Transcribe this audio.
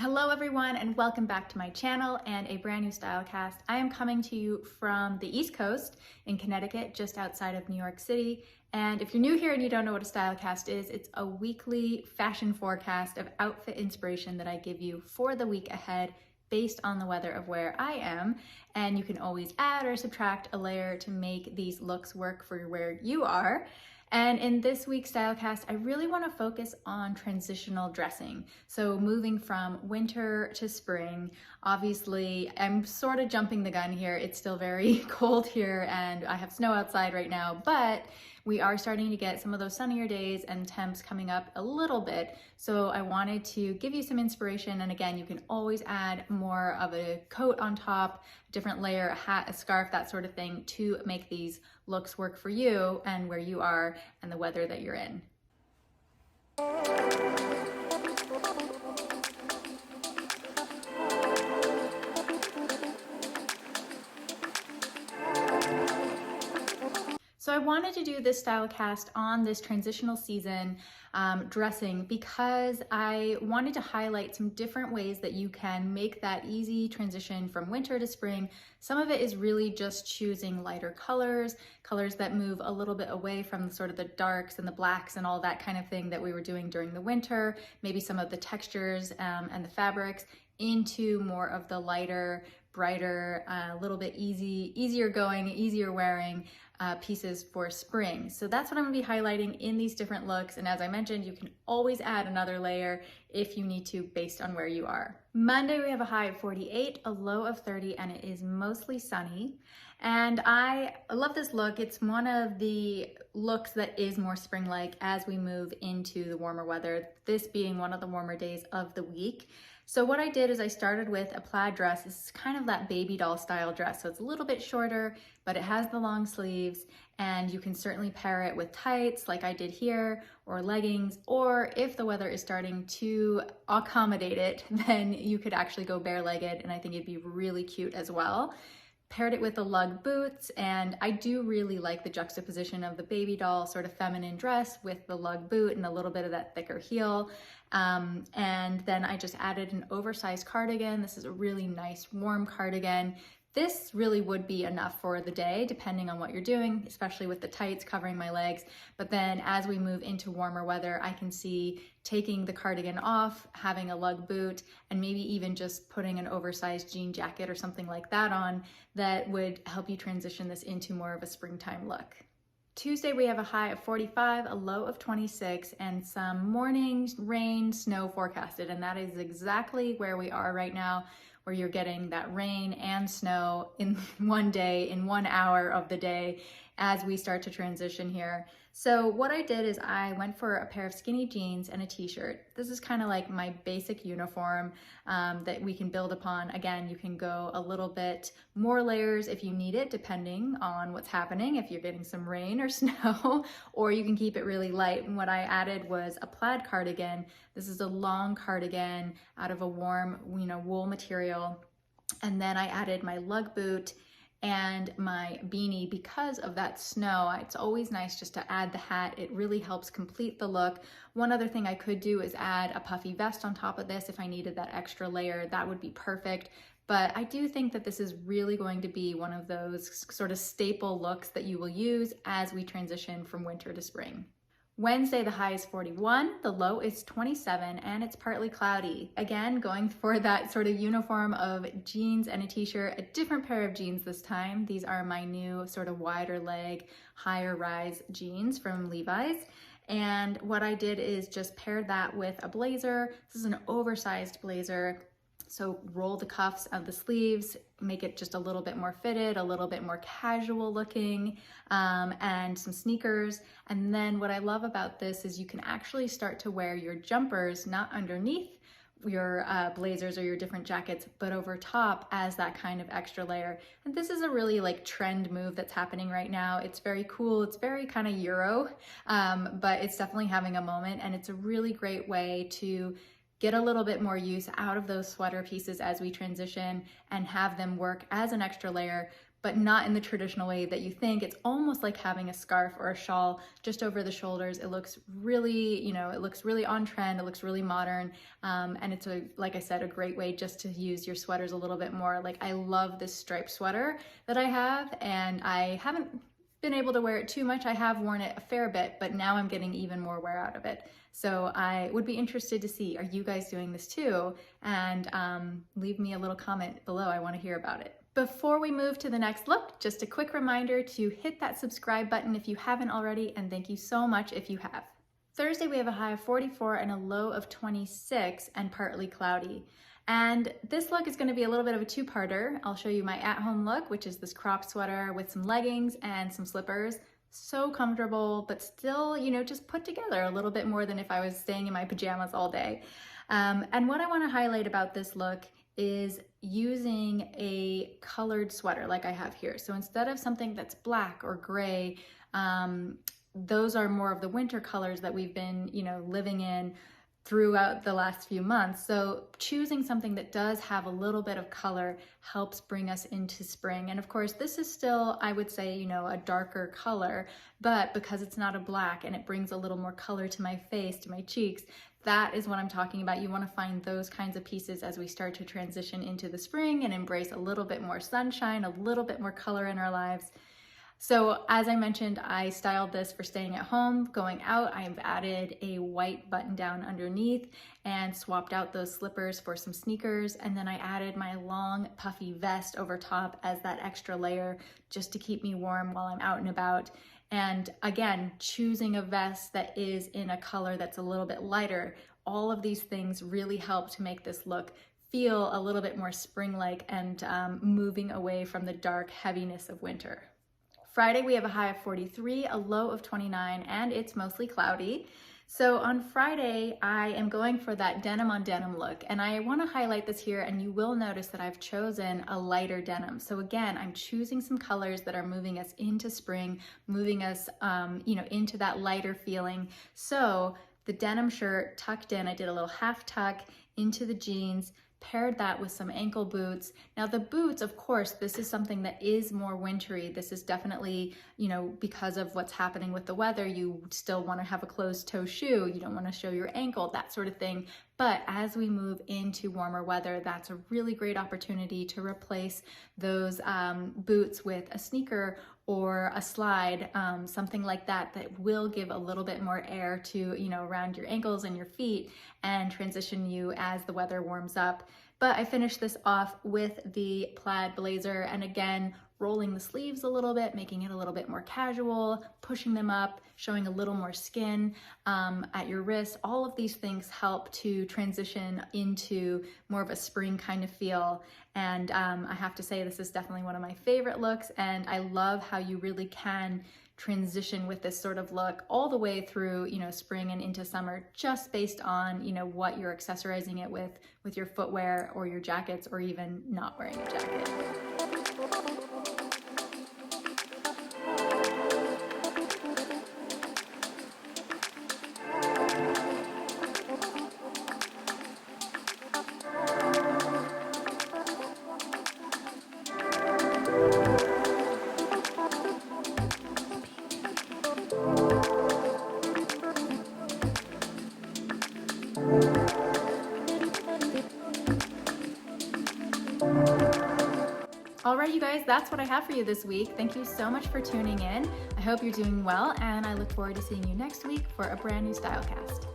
Hello everyone and welcome back to my channel and a brand new Stylecast. I am coming to you from the East Coast in Connecticut, just outside of New York City. And if you're new here and you don't know what a Stylecast is, it's a weekly fashion forecast of outfit inspiration that I give you for the week ahead based on the weather of where I am. And you can always add or subtract a layer to make these looks work for where you are. And in this week's Stylecast, I really want to focus on transitional dressing. So moving from winter to spring. Obviously, I'm sort of jumping the gun here. It's still very cold here and I have snow outside right now, but we are starting to get some of those sunnier days and temps coming up a little bit. So I wanted to give you some inspiration. And again, you can always add more of a coat on top, a different layer, a hat, a scarf, that sort of thing to make these looks work for you and where you are and the weather that you're in. So I wanted to do this Stylecast on this transitional season dressing because I wanted to highlight some different ways that you can make that easy transition from winter to spring. Some of it is really just choosing lighter colors, colors that move a little bit away from sort of the darks and the blacks and all that kind of thing that we were doing during the winter, maybe some of the textures and the fabrics into more of the lighter, brighter, a little bit easier going, easier wearing pieces for spring. So that's what I'm gonna be highlighting in these different looks. And as I mentioned, you can always add another layer if you need to based on where you are. Monday, we have a high of 48, a low of 30, and it is mostly sunny. And I love this look. It's one of the looks that is more spring-like as we move into the warmer weather, this being one of the warmer days of the week. So what I did is I started with a plaid dress. This is kind of that baby doll style dress. So it's a little bit shorter, but it has the long sleeves, and you can certainly pair it with tights like I did here, or leggings, or if the weather is starting to accommodate it, then you could actually go bare-legged, and I think it'd be really cute as well. Paired it with the lug boots, and I do really like the juxtaposition of the baby doll sort of feminine dress with the lug boot and a little bit of that thicker heel. And then I just added an oversized cardigan. This is a really nice warm cardigan. This really would be enough for the day, depending on what you're doing, especially with the tights covering my legs. But then as we move into warmer weather, I can see taking the cardigan off, having a lug boot, and maybe even just putting an oversized jean jacket or something like that on that would help you transition this into more of a springtime look. Tuesday, we have a high of 45, a low of 26, and some morning rain, snow forecasted. And that is exactly where we are right now, where you're getting that rain and snow in one day, in 1 hour of the day as we start to transition here. So what I did is I went for a pair of skinny jeans and a t-shirt. This is kind of like my basic uniform that we can build upon. Again, you can go a little bit more layers if you need it, depending on what's happening, if you're getting some rain or snow, or you can keep it really light. And what I added was a plaid cardigan. This is a long cardigan out of a warm, wool material. And then I added my lug boot and my beanie because of that snow. It's always nice just to add the hat. It really helps complete the look. One other thing I could do is add a puffy vest on top of this if I needed that extra layer. That would be perfect. But I do think that this is really going to be one of those sort of staple looks that you will use as we transition from winter to spring. Wednesday, the high is 41, the low is 27, and it's partly cloudy. Again, going for that sort of uniform of jeans and a t-shirt, a different pair of jeans this time. These are my new sort of wider leg, higher rise jeans from Levi's. And what I did is just pair that with a blazer. This is an oversized blazer. So roll the cuffs of the sleeves, make it just a little bit more fitted, a little bit more casual looking, and some sneakers. And then what I love about this is you can actually start to wear your jumpers, not underneath your blazers or your different jackets, but over top as that kind of extra layer. And this is a really like trend move that's happening right now. It's very cool. It's very kind of Euro, but it's definitely having a moment. And it's a really great way to get a little bit more use out of those sweater pieces as we transition and have them work as an extra layer, but not in the traditional way that you think. It's almost like having a scarf or a shawl just over the shoulders. It looks really, it looks really on trend. It looks really modern. And it's like I said, a great way just to use your sweaters a little bit more. Like, I love this striped sweater that I have, and I haven't been able to wear it too much. I have worn it a fair bit, but now I'm getting even more wear out of it. So I would be interested to see, are you guys doing this too? And leave me a little comment below. I want to hear about it. Before we move to the next look, just a quick reminder to hit that subscribe button if you haven't already, and thank you so much if you have. Thursday, we have a high of 44 and a low of 26 and partly cloudy. And this look is going to be a little bit of a two-parter. I'll show you my at-home look, which is this crop sweater with some leggings and some slippers. So comfortable, but still, just put together a little bit more than if I was staying in my pajamas all day. And what I want to highlight about this look is using a colored sweater like I have here. So instead of something that's black or gray, those are more of the winter colors that we've been, living in throughout the last few months. So choosing something that does have a little bit of color helps bring us into spring. And of course, this is still, I would say, a darker color, but because it's not a black and it brings a little more color to my face, to my cheeks, that is what I'm talking about. You want to find those kinds of pieces as we start to transition into the spring and embrace a little bit more sunshine, a little bit more color in our lives. So as I mentioned, I styled this for staying at home. Going out, I've added a white button down underneath and swapped out those slippers for some sneakers. And then I added my long puffy vest over top as that extra layer just to keep me warm while I'm out and about. And again, choosing a vest that is in a color that's a little bit lighter, all of these things really help to make this look feel a little bit more spring-like and moving away from the dark heaviness of winter. Friday, we have a high of 43, a low of 29, and it's mostly cloudy. So on Friday, I am going for that denim on denim look, and I want to highlight this here, and you will notice that I've chosen a lighter denim. So again, I'm choosing some colors that are moving us into spring, moving us, into that lighter feeling. So the denim shirt tucked in, I did a little half tuck into the jeans, paired that with some ankle boots. Now the boots, of course, this is something that is more wintry. This is definitely, because of what's happening with the weather, you still want to have a closed toe shoe. You don't want to show your ankle, that sort of thing. But as we move into warmer weather, that's a really great opportunity to replace those boots with a sneaker or a slide, something like that, that will give a little bit more air to, around your ankles and your feet and transition you as the weather warms up. But I finished this off with the plaid blazer, and again, rolling the sleeves a little bit, making it a little bit more casual, pushing them up, showing a little more skin at your wrist. All of these things help to transition into more of a spring kind of feel. And I have to say, this is definitely one of my favorite looks, and I love how you really can transition with this sort of look all the way through, spring and into summer, just based on, what you're accessorizing it with your footwear or your jackets, or even not wearing a jacket. All right, you guys, that's what I have for you this week. Thank you so much for tuning in. I hope you're doing well, and I look forward to seeing you next week for a brand new Stylecast.